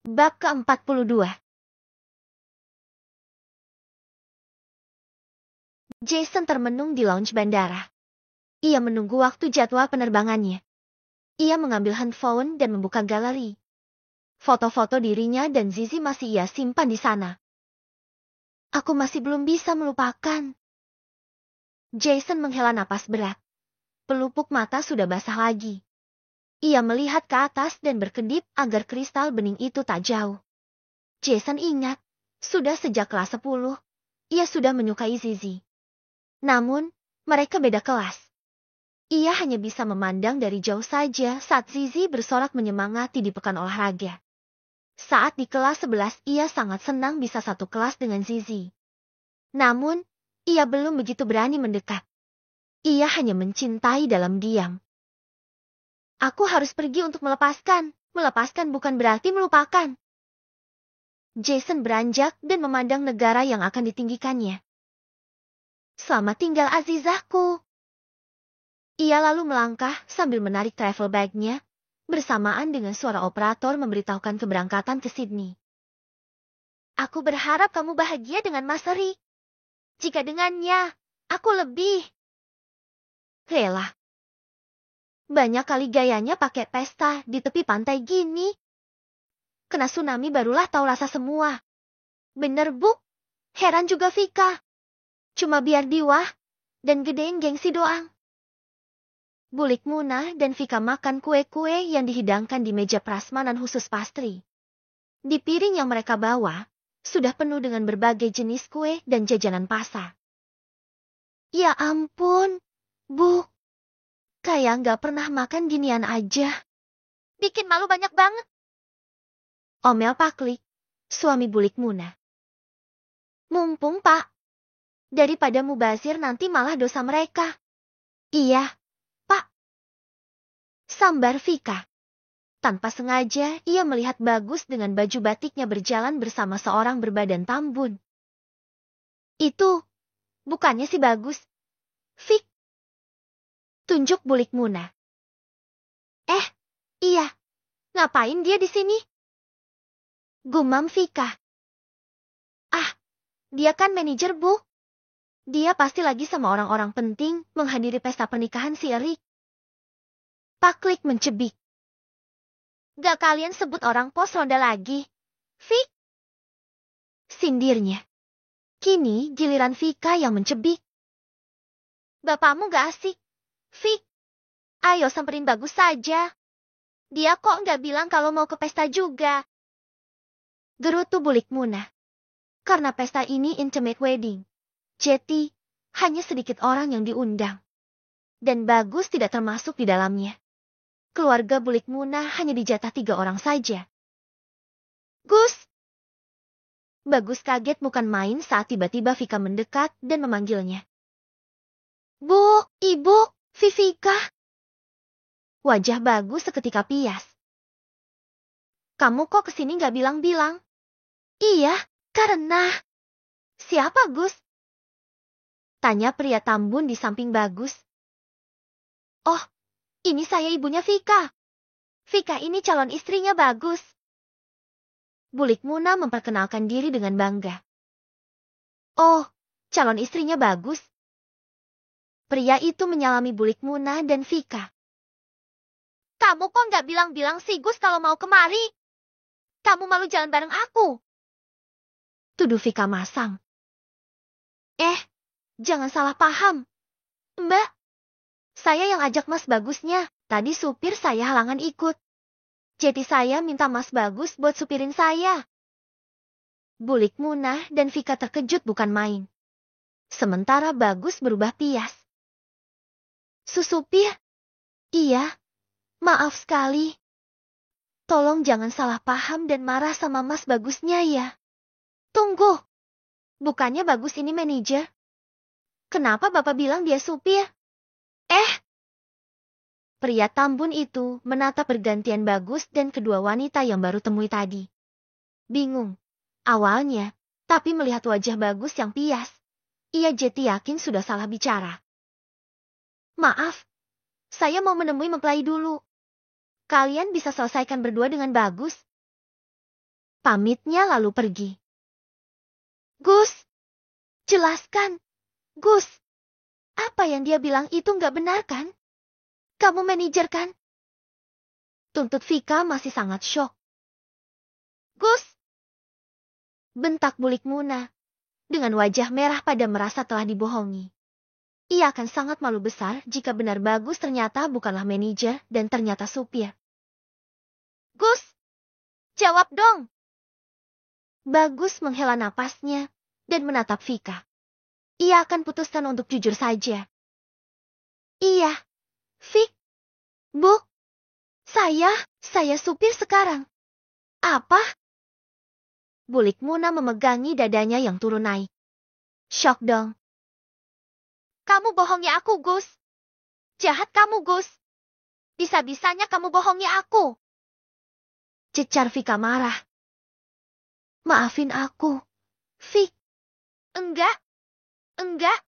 Bab ke-42. Jason termenung di lounge bandara. Ia menunggu waktu jadwal penerbangannya. Ia mengambil handphone dan membuka galeri. Foto-foto dirinya dan Zizi masih ia simpan di sana. Aku masih belum bisa melupakan. Jason menghela napas berat. Pelupuk mata sudah basah lagi. Ia melihat ke atas dan berkedip agar kristal bening itu tak jauh. Jason ingat, sudah sejak kelas 10, ia sudah menyukai Zizi. Namun, mereka beda kelas. Ia hanya bisa memandang dari jauh saja saat Zizi bersorak menyemangati di pekan olahraga. Saat di kelas 11 ia sangat senang bisa satu kelas dengan Zizi. Namun, ia belum begitu berani mendekat. Ia hanya mencintai dalam diam. Aku harus pergi untuk melepaskan. Melepaskan bukan berarti melupakan. Jason beranjak dan memandang negara yang akan ditinggikannya. Selamat tinggal Azizahku. Ia lalu melangkah sambil menarik travel bag-nya, bersamaan dengan suara operator memberitahukan keberangkatan ke Sydney. Aku berharap kamu bahagia dengan Mas Ri. Jika dengannya, aku lebih rela. Banyak kali gayanya pakai pesta di tepi pantai gini. Kena tsunami barulah tahu rasa semua. Bener, Bu? Heran juga Vika. Cuma biar diwah dan gedein gengsi doang. Bulik Muna dan Vika makan kue-kue yang dihidangkan di meja prasmanan khusus pastry. Di piring yang mereka bawa, sudah penuh dengan berbagai jenis kue dan jajanan pasar. Ya ampun, Bu. Kayak nggak pernah makan ginian aja. Bikin malu banyak banget. Omel Paklik, suami Bulik Muna. Mumpung, Pak. Daripada mubazir nanti malah dosa mereka. Iya, Pak. Sambar Vika. Tanpa sengaja, ia melihat Bagus dengan baju batiknya berjalan bersama seorang berbadan tambun. Itu, bukannya si Bagus. Vik. Tunjuk Bulik Muna. Iya. Ngapain dia di sini? Gumam Vika. Ah, dia kan manajer, Bu. Dia pasti lagi sama orang-orang penting menghadiri pesta pernikahan si Erik. Paklik mencebik. Gak kalian sebut orang pos ronda lagi? Vik. Sindirnya. Kini giliran Vika yang mencebik. Bapakmu gak asik. Vik. Ayo samperin Bagus saja. Dia kok gak bilang kalau mau ke pesta juga. Gerutu Bulik Muna. Karena pesta ini intimate wedding. Jadi, hanya sedikit orang yang diundang. Dan Bagus tidak termasuk di dalamnya. Keluarga Bulik Muna hanya dijatah 3 orang saja. Gus! Bagus kaget bukan main saat tiba-tiba Vika mendekat dan memanggilnya. Bu, Ibu, Vivika. Wajah Bagus seketika pias. Kamu kok kesini gak bilang-bilang? Iya, karena... Siapa, Gus? Tanya pria tambun di samping Bagus. Oh, ini saya ibunya Vika. Vika ini calon istrinya Bagus. Bulik Muna memperkenalkan diri dengan bangga. Oh, calon istrinya Bagus. Pria itu menyalami Bulik Muna dan Vika. Kamu kok nggak bilang-bilang sih Gus kalau mau kemari? Kamu malu jalan bareng aku. Tuduh Vika masam. Jangan salah paham. Mbak, saya yang ajak Mas Bagusnya. Tadi supir saya halangan ikut. Jadi saya minta Mas Bagus buat supirin saya. Bulik Muna dan Vika terkejut bukan main. Sementara Bagus berubah pias. Susupir? Iya, maaf sekali. Tolong jangan salah paham dan marah sama Mas Bagusnya ya. Tunggu. Bukannya Bagus ini manajer? Kenapa Bapak bilang dia supir? Pria tambun itu menatap pergantian Bagus dan kedua wanita yang baru temui tadi. Bingung. Awalnya, tapi melihat wajah Bagus yang pias, ia jadi yakin sudah salah bicara. Maaf, saya mau menemui mempelai dulu. Kalian bisa selesaikan berdua dengan Bagus? Pamitnya lalu pergi. Gus, jelaskan. Gus, apa yang dia bilang itu nggak benar kan? Kamu manajer kan? Tuntut Vika masih sangat syok. Gus, bentak bulik Muna. Dengan wajah merah pada merasa telah dibohongi. Ia akan sangat malu besar jika benar Bagus ternyata bukanlah manajer dan ternyata supir. Gus, jawab dong. Bagus menghela napasnya dan menatap Vika. Ia akan putuskan untuk jujur saja. Iya, Vik. Bu, saya supir sekarang. Apa? Bulik Muna memegangi dadanya yang turun naik. Syok dong. Kamu bohongi aku, Gus. Jahat kamu, Gus. Bisa-bisanya kamu bohongi aku. Cecar Vika marah. Maafin aku, Vik. Enggak. Enggak.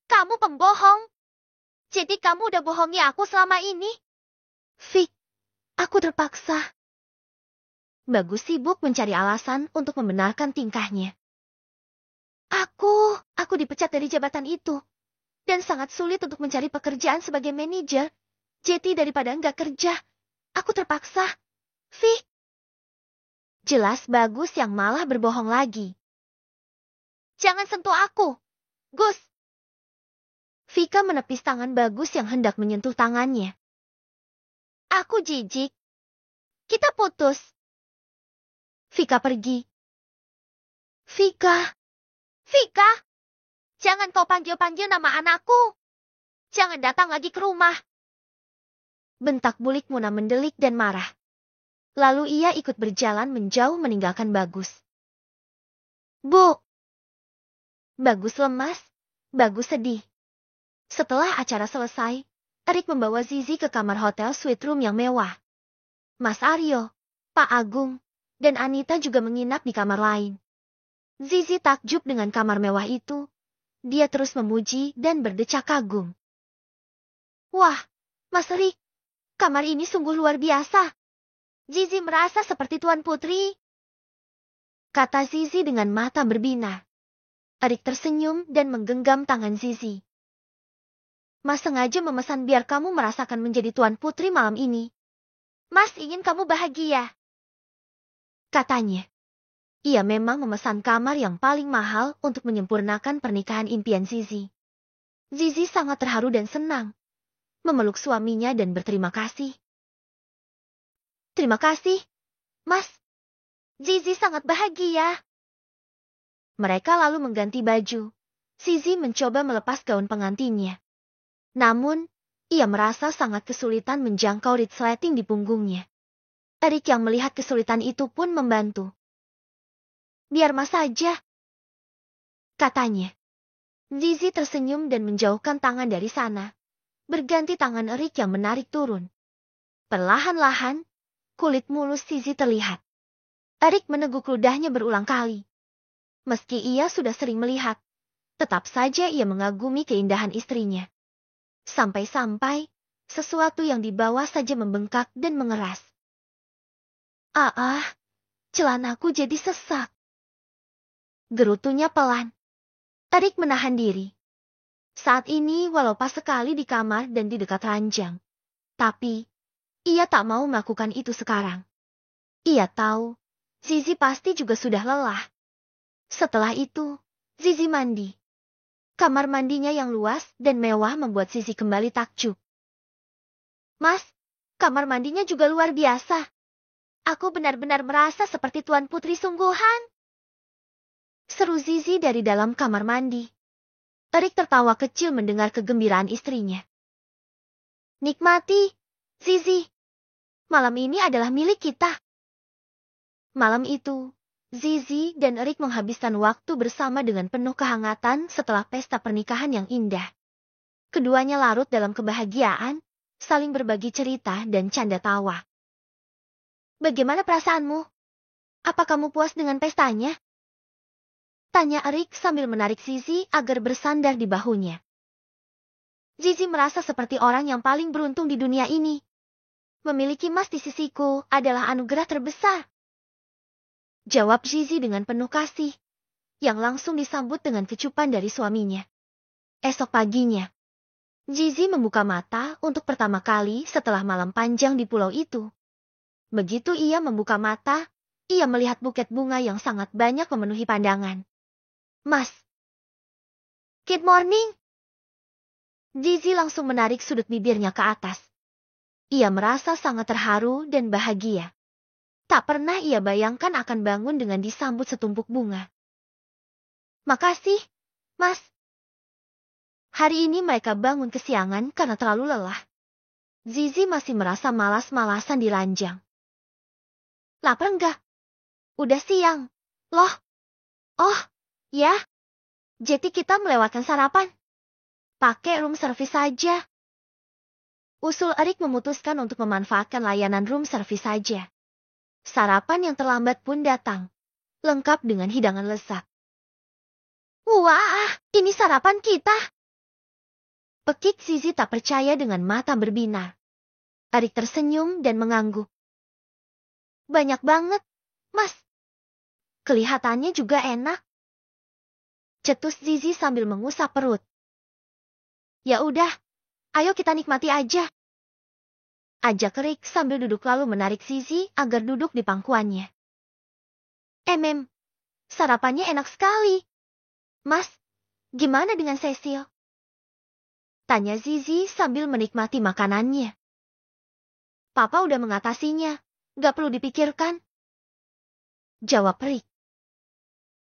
Kamu pembohong. Jadi kamu udah bohongi aku selama ini? Vik, aku terpaksa. Bagus sibuk mencari alasan untuk membenarkan tingkahnya. Aku dipecat dari jabatan itu. Dan sangat sulit untuk mencari pekerjaan sebagai manajer. Jadi daripada enggak kerja, aku terpaksa. Vik. Jelas Bagus yang malah berbohong lagi. Jangan sentuh aku, Gus. Vika menepis tangan Bagus yang hendak menyentuh tangannya. Aku jijik. Kita putus. Vika pergi. Vika. Jangan kau panggil-panggil nama anakku. Jangan datang lagi ke rumah. Bentak bulik Muna mendelik dan marah. Lalu ia ikut berjalan menjauh meninggalkan Bagus. Bu. Bagus lemas. Bagus sedih. Setelah acara selesai, Erik membawa Zizi ke kamar hotel suite room yang mewah. Mas Aryo, Pak Agung, dan Anita juga menginap di kamar lain. Zizi takjub dengan kamar mewah itu. Dia terus memuji dan berdecak kagum. Wah, Mas Erik, kamar ini sungguh luar biasa. Zizi merasa seperti Tuan Putri. Kata Zizi dengan mata berbinar. Erik tersenyum dan menggenggam tangan Zizi. Mas sengaja memesan biar kamu merasakan menjadi Tuan Putri malam ini. Mas ingin kamu bahagia. Katanya. Ia memang memesan kamar yang paling mahal untuk menyempurnakan pernikahan impian Zizi. Zizi sangat terharu dan senang. Memeluk suaminya dan berterima kasih. Terima kasih, Mas. Zizi sangat bahagia. Mereka lalu mengganti baju. Zizi mencoba melepas gaun pengantinnya. Namun, ia merasa sangat kesulitan menjangkau resleting di punggungnya. Erik yang melihat kesulitan itu pun membantu. Biar Mas saja, katanya. Zizi tersenyum dan menjauhkan tangan dari sana. Berganti tangan Erik yang menarik turun. Perlahan-lahan, kulit mulus Zizi terlihat. Erik meneguk ludahnya berulang kali. Meski ia sudah sering melihat, tetap saja ia mengagumi keindahan istrinya. Sampai-sampai, sesuatu yang di bawah saja membengkak dan mengeras. Celanaku jadi sesak. Gerutunya pelan. Erik menahan diri. Saat ini walau pas sekali di kamar dan di dekat ranjang. Tapi, ia tak mau melakukan itu sekarang. Ia tahu, Zizi pasti juga sudah lelah. Setelah itu, Zizi mandi. Kamar mandinya yang luas dan mewah membuat Zizi kembali takjub. Mas, kamar mandinya juga luar biasa. Aku benar-benar merasa seperti Tuan Putri sungguhan. Seru Zizi dari dalam kamar mandi. Erik tertawa kecil mendengar kegembiraan istrinya. Nikmati, Zizi. Malam ini adalah milik kita. Malam itu, Zizi dan Erik menghabiskan waktu bersama dengan penuh kehangatan setelah pesta pernikahan yang indah. Keduanya larut dalam kebahagiaan, saling berbagi cerita dan canda tawa. Bagaimana perasaanmu? Apa kamu puas dengan pestanya? Tanya Erik sambil menarik Zizi agar bersandar di bahunya. Zizi merasa seperti orang yang paling beruntung di dunia ini. Memiliki Mas di sisiku adalah anugerah terbesar. Jawab Zizi dengan penuh kasih, yang langsung disambut dengan kecupan dari suaminya. Esok paginya, Zizi membuka mata untuk pertama kali setelah malam panjang di pulau itu. Begitu ia membuka mata, ia melihat buket bunga yang sangat banyak memenuhi pandangan. Mas. Good morning. Zizi langsung menarik sudut bibirnya ke atas. Ia merasa sangat terharu dan bahagia. Tak pernah ia bayangkan akan bangun dengan disambut setumpuk bunga. Makasih, Mas. Hari ini mereka bangun kesiangan karena terlalu lelah. Zizi masih merasa malas-malasan di ranjang. Lapar enggak? Udah siang. Loh. Oh, ya. Jadi kita melewatkan sarapan. Pakai room service saja. Usul Erik memutuskan untuk memanfaatkan layanan room service saja. Sarapan yang terlambat pun datang, lengkap dengan hidangan lezat. Wah, ini sarapan kita. Pekik Zizi tak percaya dengan mata berbinar. Erik tersenyum dan mengangguk. Banyak banget, Mas. Kelihatannya juga enak. Cetus Zizi sambil mengusap perut. Ya udah, ayo kita nikmati aja. Ajak Erik sambil duduk lalu menarik Zizi agar duduk di pangkuannya. Sarapannya enak sekali. Mas, gimana dengan Cecil? Tanya Zizi sambil menikmati makanannya. Papa udah mengatasinya, gak perlu dipikirkan. Jawab Erik.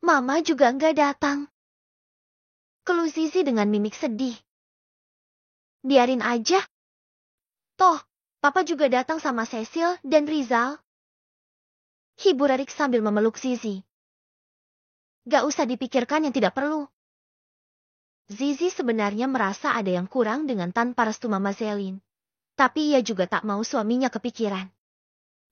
Mama juga gak datang. Keluh Zizi dengan mimik sedih. Biarin aja. Toh, Papa juga datang sama Cecil dan Rizal. Hibur Erik sambil memeluk Zizi. Gak usah dipikirkan yang tidak perlu. Zizi sebenarnya merasa ada yang kurang dengan tanpa restu Mama Zelin. Tapi ia juga tak mau suaminya kepikiran.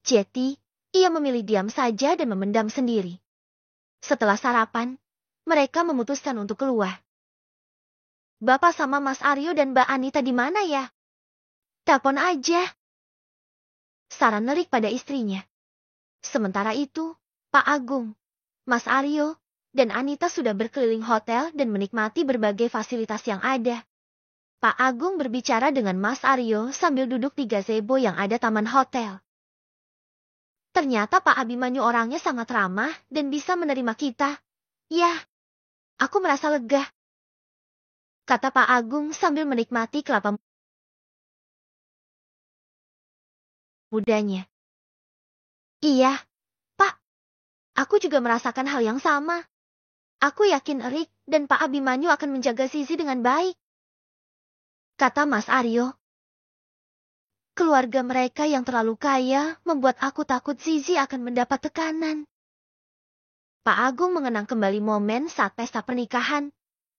Jadi, ia memilih diam saja dan memendam sendiri. Setelah sarapan, mereka memutuskan untuk keluar. Bapak sama Mas Aryo dan Mbak Anita di mana ya? Telepon aja. Saran Erik pada istrinya. Sementara itu, Pak Agung, Mas Aryo, dan Anita sudah berkeliling hotel dan menikmati berbagai fasilitas yang ada. Pak Agung berbicara dengan Mas Aryo sambil duduk di gazebo yang ada taman hotel. Ternyata Pak Abimanyu orangnya sangat ramah dan bisa menerima kita. Ya, aku merasa lega. Kata Pak Agung sambil menikmati kelapa mudanya. Iya, Pak. Aku juga merasakan hal yang sama. Aku yakin Erik dan Pak Abimanyu akan menjaga Zizi dengan baik. Kata Mas Aryo. Keluarga mereka yang terlalu kaya membuat aku takut Zizi akan mendapat tekanan. Pak Agung mengenang kembali momen saat pesta pernikahan.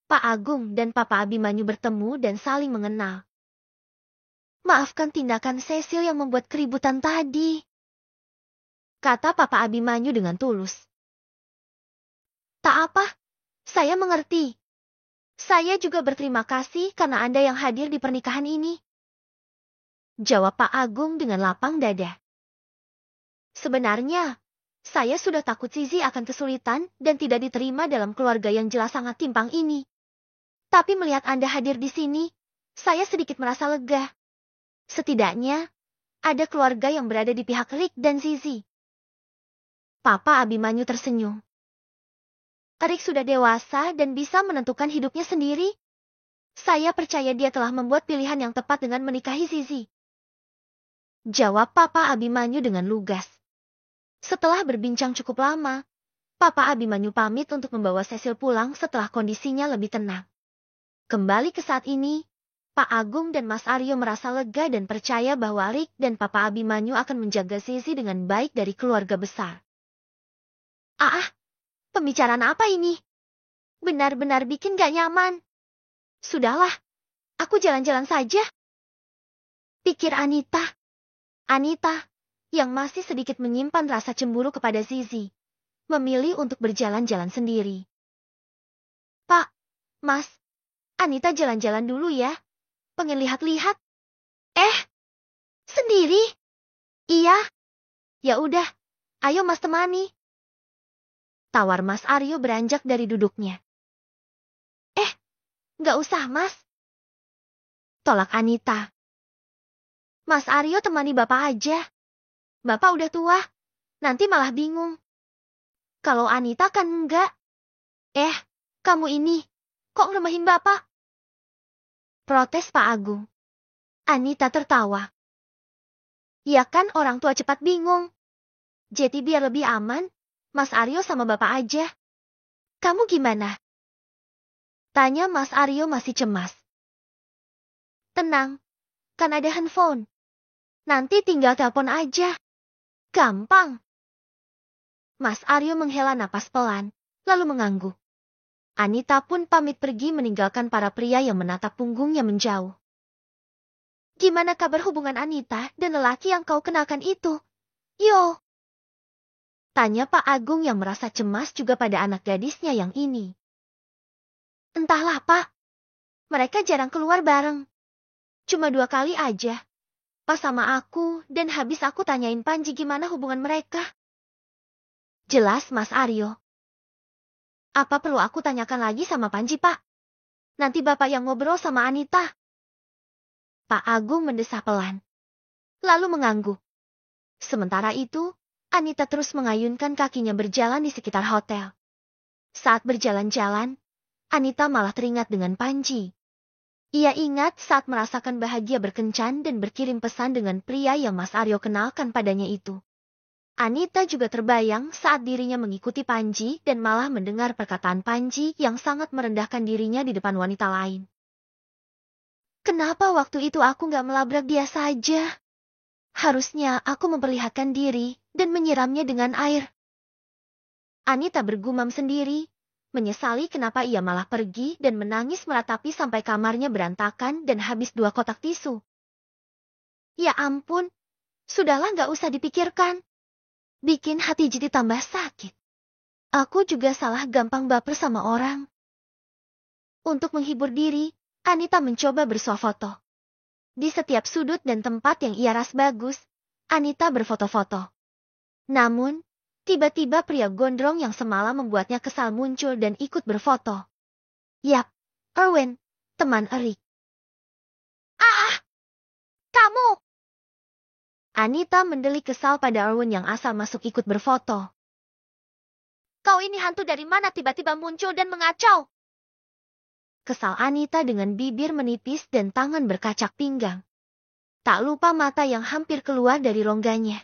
Pak Agung dan Papa Abimanyu bertemu dan saling mengenal. Maafkan tindakan Cecil yang membuat keributan tadi. Kata Papa Abimanyu dengan tulus. Tak apa, saya mengerti. Saya juga berterima kasih karena Anda yang hadir di pernikahan ini. Jawab Pak Agung dengan lapang dada. Sebenarnya, saya sudah takut Zizi akan kesulitan dan tidak diterima dalam keluarga yang jelas sangat timpang ini. Tapi melihat Anda hadir di sini, saya sedikit merasa lega. Setidaknya, ada keluarga yang berada di pihak Erik dan Zizi. Papa Abimanyu tersenyum. Erik sudah dewasa dan bisa menentukan hidupnya sendiri. Saya percaya dia telah membuat pilihan yang tepat dengan menikahi Zizi. Jawab Papa Abimanyu dengan lugas. Setelah berbincang cukup lama, Papa Abimanyu pamit untuk membawa Cecil pulang setelah kondisinya lebih tenang. Kembali ke saat ini, Pak Agung dan Mas Aryo merasa lega dan percaya bahwa Erik dan Papa Abimanyu akan menjaga Zizi dengan baik dari keluarga besar. Pembicaraan apa ini? Benar-benar bikin gak nyaman. Sudahlah, aku jalan-jalan saja. Pikir Anita. Anita, yang masih sedikit menyimpan rasa cemburu kepada Zizi, memilih untuk berjalan-jalan sendiri. Pak, Mas, Anita jalan-jalan dulu ya. Pengen lihat-lihat? Sendiri? Iya. Ya udah, ayo Mas temani. Tawar Mas Aryo beranjak dari duduknya. Nggak usah Mas. Tolak Anita. Mas Aryo temani Bapak aja. Bapak udah tua, nanti malah bingung. Kalau Anita kan enggak. Kamu ini, kok ngeremehin Bapak? Protes Pak Agung. Anita tertawa. Ya kan orang tua cepat bingung. Jadi biar lebih aman, Mas Aryo sama Bapak aja. Kamu gimana? Tanya Mas Aryo masih cemas. Tenang, kan ada handphone. Nanti tinggal telepon aja. Gampang. Mas Aryo menghela napas pelan, lalu mengangguk. Anita pun pamit pergi meninggalkan para pria yang menatap punggungnya menjauh. Gimana kabar hubungan Anita dan lelaki yang kau kenalkan itu? Yo. Tanya Pak Agung yang merasa cemas juga pada anak gadisnya yang ini. Entahlah Pak. Mereka jarang keluar bareng. Cuma 2 kali aja. Pas sama aku dan habis aku tanyain Panji gimana hubungan mereka. Jelas Mas Aryo. Apa perlu aku tanyakan lagi sama Panji Pak? Nanti Bapak yang ngobrol sama Anita. Pak Agung mendesah pelan. Lalu mengangguk. Sementara itu, Anita terus mengayunkan kakinya berjalan di sekitar hotel. Saat berjalan-jalan, Anita malah teringat dengan Panji. Ia ingat saat merasakan bahagia berkencan dan berkirim pesan dengan pria yang Mas Aryo kenalkan padanya itu. Anita juga terbayang saat dirinya mengikuti Panji dan malah mendengar perkataan Panji yang sangat merendahkan dirinya di depan wanita lain. Kenapa waktu itu aku gak melabrak dia saja? Harusnya aku memperlihatkan diri dan menyiramnya dengan air. Anita bergumam sendiri. Menyesali kenapa ia malah pergi dan menangis meratapi sampai kamarnya berantakan dan habis 2 kotak tisu. Ya ampun, sudahlah gak usah dipikirkan. Bikin hati jadi tambah sakit. Aku juga salah gampang baper sama orang. Untuk menghibur diri, Anita mencoba bersuah foto. Di setiap sudut dan tempat yang ia ras bagus, Anita berfoto-foto. Namun, tiba-tiba pria gondrong yang semalam membuatnya kesal muncul dan ikut berfoto. Yap, Erwin, teman Erik. Kamu! Anita mendelik kesal pada Erwin yang asal masuk ikut berfoto. Kau ini hantu dari mana tiba-tiba muncul dan mengacau? Kesal Anita dengan bibir menipis dan tangan berkacak pinggang. Tak lupa mata yang hampir keluar dari rongganya.